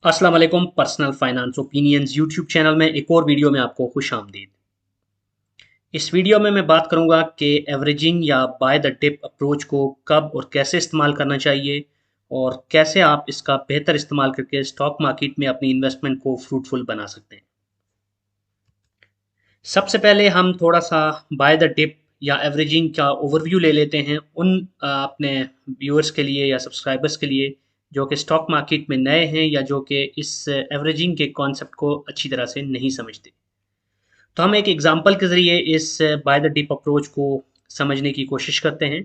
अस्सलाम वालेकुम। Personal finance opinions YouTube channel में एक और वीडियो में आपको खुश आमदीद। इस वीडियो में मैं बात करूंगा कि एवरेजिंग या बाय द डिप अप्रोच को कब और कैसे इस्तेमाल करना चाहिए और कैसे आप इसका बेहतर इस्तेमाल करके स्टॉक मार्केट में अपनी इन्वेस्टमेंट को फ्रूटफुल बना सकते हैं। सबसे पहले हम थोड़ा सा बाय द डिप या एवरेजिंग का ओवरव्यू ले लेते हैं उन अपने व्यूअर्स के लिए या सब्सक्राइबर्स के लिए जो कि स्टॉक मार्केट में नए हैं या जो कि इस एवरेजिंग के कॉन्सेप्ट को अच्छी तरह से नहीं समझते। तो हम एक एग्जांपल के ज़रिए इस बाय द डिप अप्रोच को समझने की कोशिश करते हैं।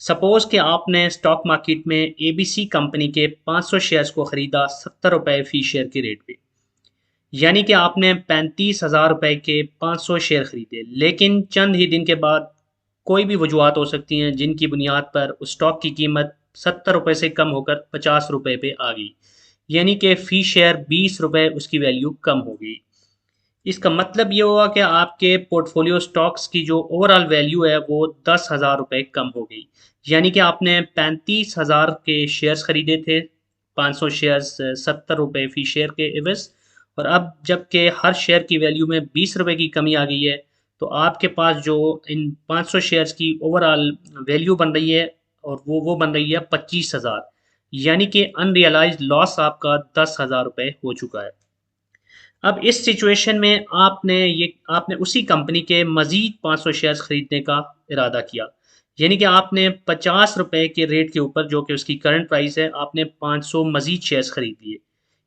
सपोज कि आपने स्टॉक मार्केट में एबीसी कंपनी के 500 शेयर्स को खरीदा 70 रुपए फी शेयर के रेट पे। यानी कि आपने 35,000 रुपए के 500 शेयर खरीदे, लेकिन चंद ही दिन के बाद कोई भी वजूहत हो सकती हैं जिनकी बुनियाद पर उस स्टॉक की कीमत 70 रुपए से कम होकर 50 रुपए पे आ गई। यानी कि फी शेयर 20 रुपए उसकी वैल्यू कम हो गई। इसका मतलब ये हुआ कि आपके पोर्टफोलियो स्टॉक्स की जो ओवरऑल वैल्यू है वो 10,000 रुपये कम हो गई। यानी कि आपने 35,000 के शेयर्स खरीदे थे, 500 शेयर्स 70 रुपये फी शेयर के एवज, और अब जबकि हर शेयर की वैल्यू में 20 रुपये की कमी आ गई है, तो आपके पास जो इन 500 शेयर्स की ओवरऑल वैल्यू बन रही है और वो बन रही है 25,000। यानी कि अनरियलाइज लॉस आपका 10,000 रुपये हो चुका है। अब इस सिचुएशन में आपने उसी कंपनी के मजीद 500 शेयर्स खरीदने का इरादा किया। यानी कि आपने 50 रुपए के रेट के ऊपर, जो कि उसकी करंट प्राइस है, आपने 500 मजीद शेयर्स खरीद लिए।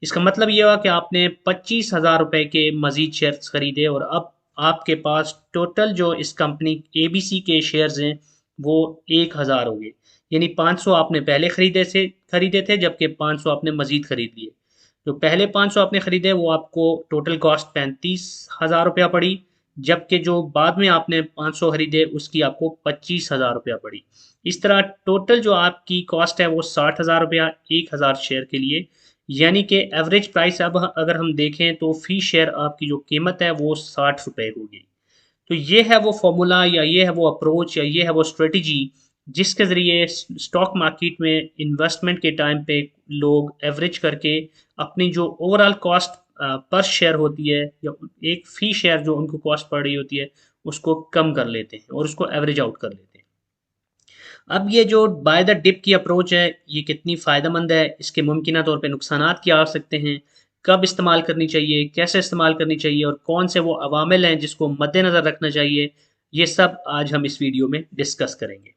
इसका मतलब ये हुआ कि आपने 25,000 रुपए के मजीद शेयर्स खरीदे और अब आपके पास टोटल जो इस कंपनी एबीसी के शेयर्स हैं वो 1,000 हो गए। यानी 500 आपने पहले खरीदे थे, जबकि 500 आपने मजीद खरीद लिए। जो पहले 500 आपने खरीदे वो आपको टोटल कॉस्ट 35,000 रुपया पड़ी, जबकि जो बाद में आपने 500 खरीदे उसकी आपको 25,000 रुपया पड़ी। इस तरह टोटल जो आपकी कॉस्ट है वो 60,000 रुपया 1,000 शेयर के लिए। यानी कि एवरेज प्राइस अब अगर हम देखें तो फी शेयर आपकी जो कीमत है वो 60 रुपये होगी। तो ये है वो फॉर्मूला या ये है वो अप्रोच या ये है वो स्ट्रेटजी जिसके ज़रिए स्टॉक मार्केट में इन्वेस्टमेंट के टाइम पे लोग एवरेज करके अपनी जो ओवरऑल कॉस्ट पर शेयर होती है या एक फ़ी शेयर जो उनको कॉस्ट पड़ रही होती है उसको कम कर लेते हैं और उसको एवरेज आउट कर लेते हैं। अब ये जो बाय द डिप की अप्रोच है ये कितनी फ़ायदेमंद है, इसके मुमकिन तौर पे नुकसानात क्या आ सकते हैं, कब इस्तेमाल करनी चाहिए, कैसे इस्तेमाल करनी चाहिए और कौन से वो अवामिल हैं जिसको मद्देनज़र रखना चाहिए, ये सब आज हम इस वीडियो में डिस्कस करेंगे।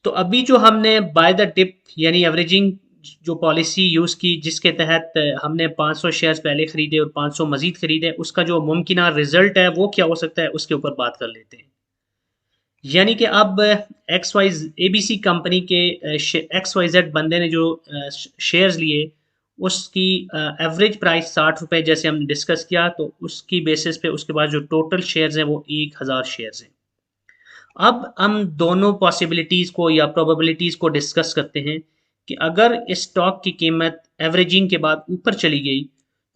तो अभी जो हमने बाय द डिप यानी एवरेजिंग जो पॉलिसी यूज़ की जिसके तहत हमने 500 शेयर्स पहले खरीदे और 500 मजीद खरीदे, उसका जो मुमकिन रिजल्ट है वो क्या हो सकता है उसके ऊपर बात कर लेते हैं। यानी कि अब एक्स वाई एबीसी कंपनी के एक्स वाई जेड बंदे ने जो शेयर्स लिए उसकी एवरेज प्राइस 60 रुपये जैसे हमने डिस्कस किया, तो उसकी बेसिस पे उसके बाद जो टोटल शेयर्स हैं वो 1,000 शेयर्स हैं। अब हम दोनों पॉसिबिलिटीज़ को या प्रोबेबिलिटीज़ को डिस्कस करते हैं कि अगर इस स्टॉक की कीमत एवरेजिंग के बाद ऊपर चली गई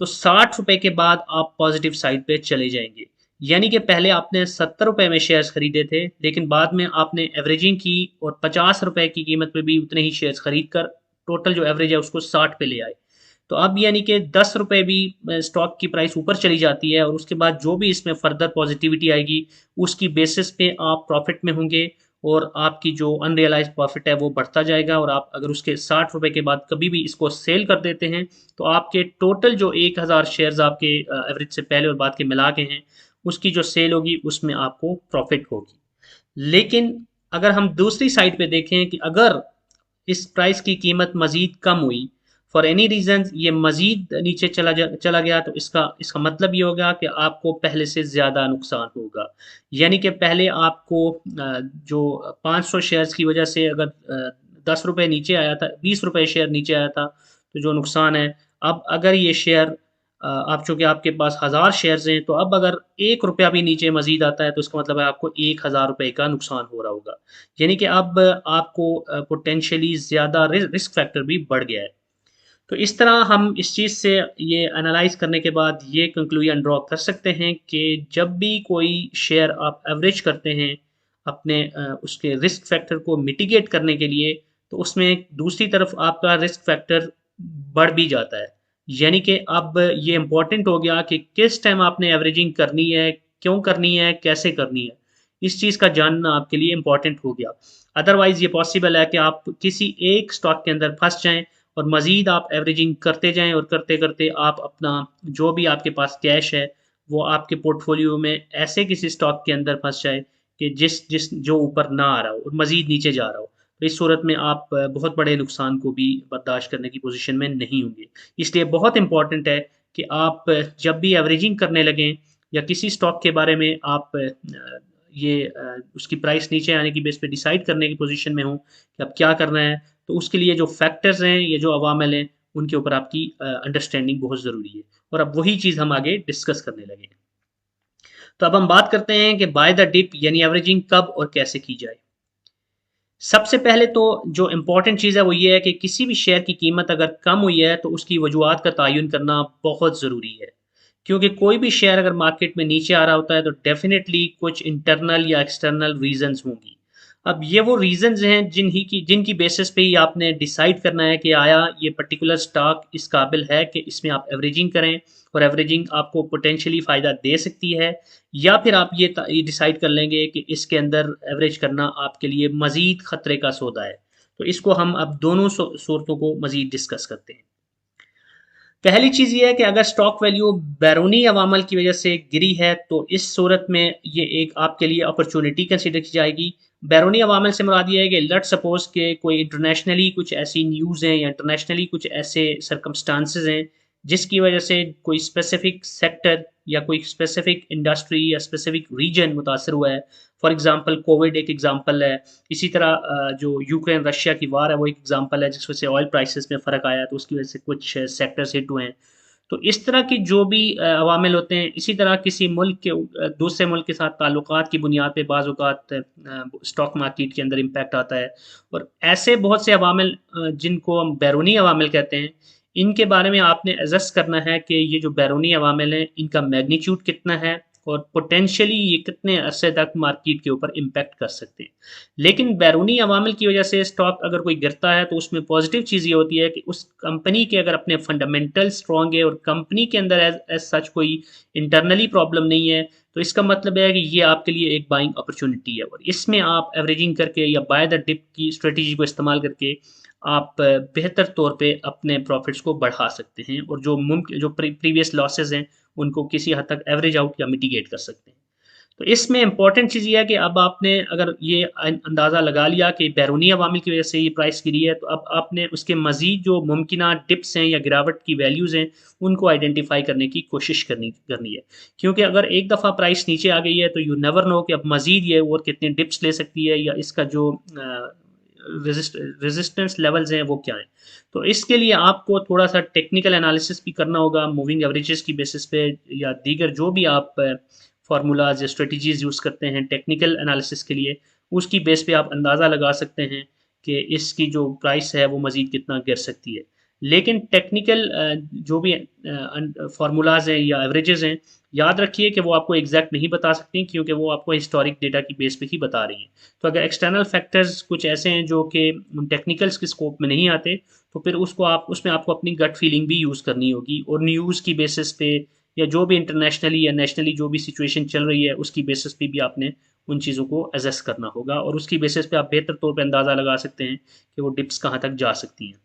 तो 60 रुपये के बाद आप पॉजिटिव साइड पे चले जाएंगे। यानी कि पहले आपने 70 रुपये में शेयर्स खरीदे थे, लेकिन बाद में आपने एवरेजिंग की और 50 रुपये की कीमत पे भी उतने ही शेयर्स खरीद कर टोटल जो एवरेज है उसको 60 पे ले आए। तो अब यानी कि 10 रुपये भी स्टॉक की प्राइस ऊपर चली जाती है और उसके बाद जो भी इसमें फर्दर पॉजिटिविटी आएगी उसकी बेसिस पे आप प्रॉफिट में होंगे और आपकी जो अनरियलाइज प्रॉफिट है वो बढ़ता जाएगा। और आप अगर उसके 60 रुपये के बाद कभी भी इसको सेल कर देते हैं तो आपके टोटल जो 1,000 शेयर्स आपके एवरेज से पहले और बाद के मिला के हैं उसकी जो सेल होगी उसमें आपको प्रॉफिट होगी। लेकिन अगर हम दूसरी साइड पे देखें कि अगर इस प्राइस की कीमत मजीद कम हुई, फॉर एनी रीज़न ये मजीद नीचे चला गया, तो इसका इसका मतलब ये होगा कि आपको पहले से ज़्यादा नुकसान होगा। यानी कि पहले आपको जो 500 शेयर्स की वजह से अगर 10 रुपये नीचे आया था, 20 रुपये शेयर नीचे आया था, तो जो नुकसान है, अब अगर ये शेयर आप चूँकि आपके पास 1000 शेयर्स हैं तो अब अगर 1 रुपया भी नीचे मजीद आता है तो इसका मतलब है आपको 1,000 रुपये का नुकसान हो रहा होगा। यानी कि अब आपको पोटेंशियली ज़्यादा रिस्क फैक्टर भी बढ़ गया है। तो इस तरह हम इस चीज़ से ये एनालाइज करने के बाद ये कंक्लूजन ड्रॉ कर सकते हैं कि जब भी कोई शेयर आप एवरेज करते हैं अपने उसके रिस्क फैक्टर को मिटिगेट करने के लिए, तो उसमें दूसरी तरफ आपका रिस्क फैक्टर बढ़ भी जाता है। यानी कि अब ये इम्पोर्टेंट हो गया कि किस टाइम आपने एवरेजिंग करनी है, क्यों करनी है, कैसे करनी है। इस चीज़ का जानना आपके लिए इम्पोर्टेंट हो गया। अदरवाइज़ ये पॉसिबल है कि आप किसी एक स्टॉक के अंदर फँस जाएँ और मज़ीद आप एवरेजिंग करते जाएँ और करते-करते आप अपना जो भी आपके पास कैश है, वो आपके पोर्टफोलियो में ऐसे किसी स्टॉक के अंदर फँस जाए कि जिस जिस जो ऊपर ना आ रहा हो और मज़ीद नीचे जा रहा हो। तो इस सूरत में आप बहुत बड़े नुकसान को भी बर्दाश्त करने की पोज़ीशन में नहीं होंगे। इसलिए बहुत इम्पोर्टेंट है कि आप जब भी एवरेजिंग करने लगें या किसी स्टॉक के बारे में आप उसकी प्राइस नीचे आने की बेस पे डिसाइड करने की पोज़ीशन में हों कि अब क्या करना है, तो उसके लिए जो फैक्टर्स हैं, ये जो अवामिल हैं, उनके ऊपर आपकी अंडरस्टैंडिंग बहुत ज़रूरी है। और अब वही चीज़ हम आगे डिस्कस करने लगे हैं। तो अब हम बात करते हैं कि बाय द डिप यानी एवरेजिंग कब और कैसे की जाए। सबसे पहले तो जो इम्पोर्टेंट चीज़ है वो ये है कि किसी भी शेयर की कीमत अगर कम हुई है तो उसकी वजूहात का तयन करना बहुत ज़रूरी है। क्योंकि कोई भी शेयर अगर मार्केट में नीचे आ रहा होता है तो डेफ़िनेटली कुछ इंटरनल या एक्सटर्नल रीज़न्स होंगी। अब ये वो रीज़न्स हैं जिनकी बेसिस पे ही आपने डिसाइड करना है कि आया ये पर्टिकुलर स्टॉक इस काबिल है कि इसमें आप एवरेजिंग करें और एवरेजिंग आपको पोटेंशियली फ़ायदा दे सकती है, या फिर आप ये डिसाइड कर लेंगे कि इसके अंदर एवरेज करना आपके लिए मज़ीद ख़तरे का सौदा है। तो इसको हम अब दोनों सूरतों को मज़ीद डिस्कस करते हैं। पहली चीज़ ये है कि अगर स्टॉक वैल्यू बैरूनी अवामल की वजह से गिरी है तो इस सूरत में ये एक आपके लिए अपॉर्चुनिटी कंसीडर की जाएगी। बैरूनी अवामल से मुराद ये है कि लेट्स सपोज़ के कोई इंटरनेशनली कुछ ऐसी न्यूज़ हैं या इंटरनेशनली कुछ ऐसे सर्कमस्टांसेस हैं जिसकी वजह से कोई स्पेसिफिक सेक्टर या कोई स्पेसिफिक इंडस्ट्री या स्पेसिफिक रीजन मुतासर हुआ है। फॉर एग्जांपल कोविड एक एग्जांपल है। इसी तरह जो यूक्रेन रशिया की वार है वो एक एग्जांपल है जिस वजह से ऑयल प्राइसेस में फ़र्क आया, तो उसकी वजह से कुछ सेक्टर्स हिट हुए हैं। तो इस तरह की जो भी अवामिल होते हैं, इसी तरह किसी मुल्क के दूसरे मुल्क के साथ ताल्लुकात की बुनियाद पे बाज़ औक़ात स्टॉक मार्केट के अंदर इम्पैक्ट आता है। और ऐसे बहुत से अवामिल जिनको हम बैरूनी अवामिल कहते हैं, इनके बारे में आपने असेस करना है कि ये जो बैरूनी अवामिल हैं, इनका मैग्नीट्यूड कितना है और पोटेंशियली ये कितने अरसे तक मार्केट के ऊपर इम्पैक्ट कर सकते हैं। लेकिन बैरूनी अवामिल की वजह से स्टॉक अगर कोई गिरता है तो उसमें पॉजिटिव चीज़ ये होती है कि उस कंपनी के अगर अपने फंडामेंटल स्ट्रॉन्ग है और कंपनी के अंदर एज सच कोई इंटरनली प्रॉब्लम नहीं है, तो इसका मतलब है कि ये आपके लिए एक बाइंग अपॉर्चुनिटी है और इसमें आप एवरेजिंग करके या बाय द डिप की स्ट्रेटजी को इस्तेमाल करके आप बेहतर तौर पे अपने प्रॉफिट्स को बढ़ा सकते हैं और जो प्रीवियस लॉसेस हैं उनको किसी हद तक एवरेज आउट या मिटिगेट कर सकते हैं। तो इसमें इम्पॉर्टेंट चीज़ ये है कि अब आपने अगर ये अंदाज़ा लगा लिया कि बैरूनी अवामिल की वजह से ये प्राइस गिरी है, तो अब आपने उसके मज़ीद जो मुमकिना डिप्स हैं या गिरावट की वैल्यूज़ हैं, उनको आइडेंटिफ़ाई करने की कोशिश करनी करनी है। क्योंकि अगर एक दफ़ा प्राइस नीचे आ गई है, तो यू नेवर नो कि अब मज़ीद ये और कितने डिप्स ले सकती है या इसका जो रेजिस्टेंस लेवल्स हैं, वो क्या हैं। तो इसके लिए आपको थोड़ा-सा टेक्निकल एनालिसिस भी करना होगा, मूविंग एवरेजेस की बेसिस पे या दीगर जो भी आप फ़ॉर्मूलाज़ या स्ट्रेटजीज़ यूज़ करते हैं टेक्निकल एनालिसिस के लिए, उसकी बेस पे आप अंदाज़ा लगा सकते हैं कि इसकी जो प्राइस है वो मज़ीद कितना गिर सकती है। लेकिन टेक्निकल जो भी फ़ॉर्मूलाज़ हैं या एवरेजेस हैं, याद रखिए कि वो आपको एग्ज़ैक्ट नहीं बता सकती क्योंकि वो आपको हिस्टोरिक डेटा की बेस पे ही बता रही हैं। तो अगर एक्सटर्नल फैक्टर्स कुछ ऐसे हैं जो कि टेक्निकल्स के स्कोप में नहीं आते, तो फिर उसमें आपको अपनी गट फीलिंग भी यूज़ करनी होगी और न्यूज़ की बेसिस पे या जो भी इंटरनेशनली या नेशनली जो भी सिचुएशन चल रही है उसकी बेसिस पे भी आपने उन चीज़ों को असेस करना होगा और उसकी बेसिस पे आप बेहतर तौर पे अंदाज़ा लगा सकते हैं कि वो डिप्स कहाँ तक जा सकती हैं।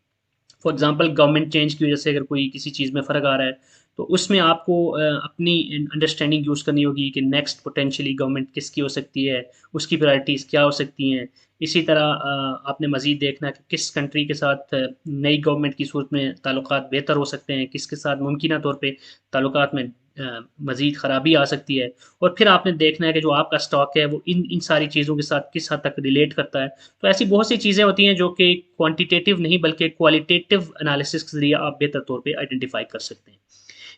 फॉर एग्जांपल गवर्नमेंट चेंज की वजह से अगर कोई किसी चीज़ में फ़र्क आ रहा है, तो उसमें आपको अपनी अंडरस्टैंडिंग यूज़ करनी होगी कि नेक्स्ट पोटेंशियली गवर्नमेंट किसकी हो सकती है, उसकी प्रायोरिटीज़ क्या हो सकती हैं। इसी तरह आपने मज़ीद देखना है कि किस कंट्री के साथ नई गवर्नमेंट की सूरत में ताल्लुकात बेहतर हो सकते हैं, किसके साथ मुमकिना तौर पे ताल्लुकात में मज़ीद ख़राबी आ सकती है। और फिर आपने देखना है कि जो आपका स्टॉक है वो इन इन सारी चीज़ों के साथ किस हद तक रिलेट करता है। तो ऐसी बहुत सी चीज़ें होती हैं जो कि क्वांटिटेटिव नहीं बल्कि क्वालिटेटिव एनालिसिस के ज़रिए आप बेहतर तौर पे आइडेंटिफ़ाई कर सकते हैं।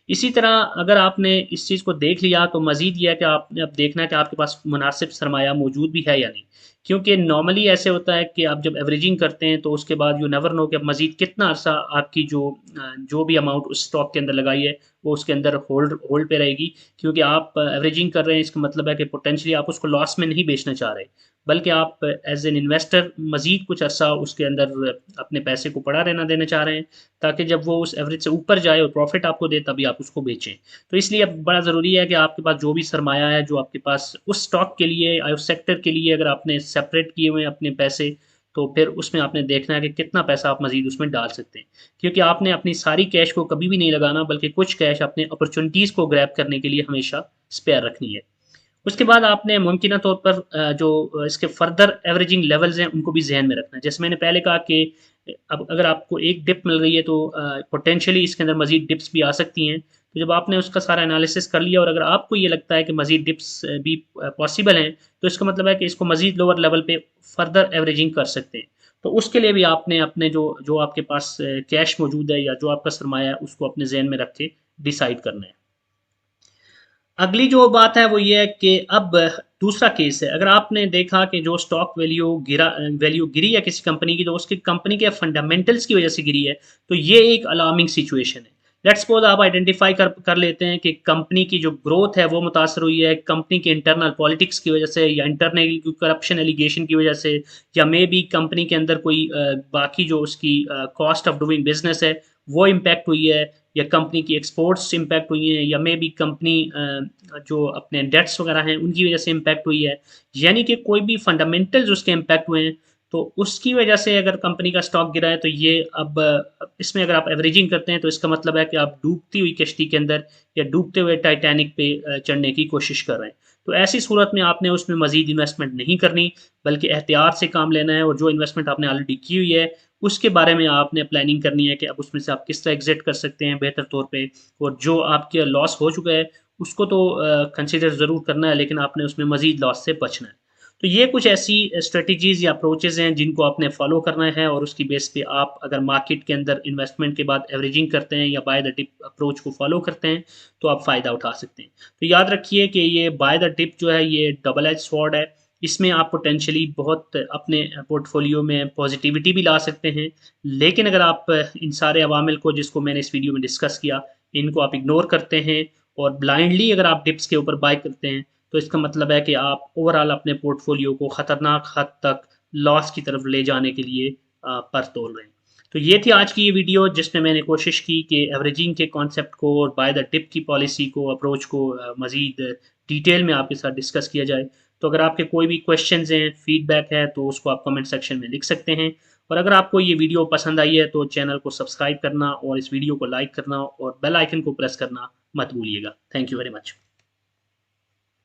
इसी तरह अगर आपने इस चीज़ को देख लिया तो मज़ीद ये है कि आपने अब देखना है कि आपके पास मुनासिब सरमाया मौजूद भी है या नहीं। क्योंकि नॉर्मली ऐसे होता है कि आप जब एवरेजिंग करते हैं तो उसके बाद यू नेवर नो कि अब मज़ीद कितना अर्सा आपकी जो भी अमाउंट उस स्टॉक के अंदर लगाई है वो उसके अंदर होल्ड होल्ड पे रहेगी, क्योंकि आप एवरेजिंग कर रहे हैं, इसका मतलब है कि पोटेंशियली आप उसको लॉस में नहीं बेचना चाह रहे, बल्कि आप एज एन इन्वेस्टर मज़ीद कुछ अर्सा उसके अंदर अपने पैसे को पड़ा रहना देना चाह रहे हैं, ताकि जब वो उस एवरेज से ऊपर जाए और प्रॉफिट आपको दे तभी आप उसको बेचें। तो इसलिए अब बड़ा ज़रूरी है कि आपके पास जो भी सरमाया है, जो आपके पास उस स्टॉक के लिए, उस सेक्टर के लिए अगर आपने सेपरेट किए हुए हैं अपने पैसे, तो फिर उसमें आपने देखना है कि कितना पैसा आप मज़ीद उसमें डाल सकते हैं। क्योंकि आपने अपनी सारी कैश को कभी भी नहीं लगाना, बल्कि कुछ कैश अपने अपॉर्चुनिटीज़ को ग्रैब करने के लिए हमेशा स्पेयर रखनी है। उसके बाद आपने मुमकिना तौर पर जो इसके फर्दर एवरेजिंग लेवल्स हैं उनको भी जहन में रखना है। जैसे मैंने पहले कहा कि अब अगर आपको एक डिप मिल रही है तो पोटेंशियली इसके अंदर मज़ीद डिप्स भी आ सकती हैं। तो जब आपने उसका सारा एनालिसिस कर लिया और अगर आपको ये लगता है कि मज़ीद डिप्स भी पॉसिबल हैं, तो इसका मतलब है कि इसको मज़ीद लोअर लेवल पे फर्दर एवरेजिंग कर सकते हैं। तो उसके लिए भी आपने अपने जो जो आपके पास कैश मौजूद है या जो आपका सरमाया है उसको अपने जहन में रख के डिसाइड करना है। अगली जो बात है वो ये है कि अब दूसरा केस है, अगर आपने देखा कि जो स्टॉक वैल्यू गिरी है किसी कंपनी की, तो उसकी कंपनी के फंडामेंटल्स की वजह से गिरी है, तो ये एक अलार्मिंग सिचुएशन है। लेट्स सपोज आप आइडेंटिफाई कर लेते हैं कि कंपनी की जो ग्रोथ है वो मुतासर हुई है कंपनी के इंटरनल पॉलिटिक्स की वजह से, या इंटरनल करप्शन एलिगेशन की वजह से, या मे बी कंपनी के अंदर कोई बाकी जो उसकी कॉस्ट ऑफ डूइंग बिजनेस है वो इम्पैक्ट हुई है, या कंपनी की एक्सपोर्ट्स इम्पैक्ट हुई हैं, या मे बी कंपनी जो अपने डेट्स वगैरह हैं उनकी वजह से इम्पैक्ट हुई है, यानी कि कोई भी फंडामेंटल्स उसके इम्पैक्ट हुए हैं, तो उसकी वजह से अगर कंपनी का स्टॉक गिरा है, तो ये अब इसमें अगर आप एवरेजिंग करते हैं तो इसका मतलब है कि आप डूबती हुई कश्ती के अंदर या डूबते हुए टाइटैनिक पे चढ़ने की कोशिश कर रहे हैं। तो ऐसी सूरत में आपने उसमें मजीद इन्वेस्टमेंट नहीं करनी, बल्कि एहतियात से काम लेना है, और जो इन्वेस्टमेंट आपने ऑलरेडी की हुई है उसके बारे में आपने प्लानिंग करनी है कि अब उसमें से आप किस तरह एग्जिट कर सकते हैं बेहतर तौर पे, और जो आपके लॉस हो चुका है उसको तो कंसिडर ज़रूर करना है, लेकिन आपने उसमें मज़ीद लॉस से बचना है। तो ये कुछ ऐसी स्ट्रेटजीज़ या अप्रोचेज़ हैं जिनको आपने फॉलो करना है, और उसकी बेस पे आप अगर मार्केट के अंदर इन्वेस्टमेंट के बाद एवरेजिंग करते हैं या बाय द टिप अप्रोच को फॉलो करते हैं, तो आप फ़ायदा उठा सकते हैं। तो याद रखिए कि ये बाय द टिप जो है ये डबल एज स्वॉर्ड है। इसमें आप पोटेंशियली बहुत अपने पोर्टफोलियो में पॉजिटिविटी भी ला सकते हैं, लेकिन अगर आप इन सारे अवामिल को जिसको मैंने इस वीडियो में डिस्कस किया, इनको आप इग्नोर करते हैं और ब्लाइंडली अगर आप डिप्स के ऊपर बाय करते हैं, तो इसका मतलब है कि आप ओवरऑल अपने पोर्टफोलियो को ख़तरनाक हद तक लॉस की तरफ ले जाने के लिए पर तोल रहे हैं। तो ये थी आज की ये वीडियो जिसमें मैंने कोशिश की कि एवरेजिंग के कॉन्सेप्ट को और बाय द टिप की पॉलिसी को, अप्रोच को मज़ीद डिटेल में आपके साथ डिस्कस किया जाए। तो अगर आपके कोई भी क्वेश्चंस हैं, फीडबैक है, तो उसको आप कमेंट सेक्शन में लिख सकते हैं। और अगर आपको ये वीडियो पसंद आई है तो चैनल को सब्सक्राइब करना और इस वीडियो को लाइक करना और बेल आइकन को प्रेस करना मत भूलिएगा। Thank you very much.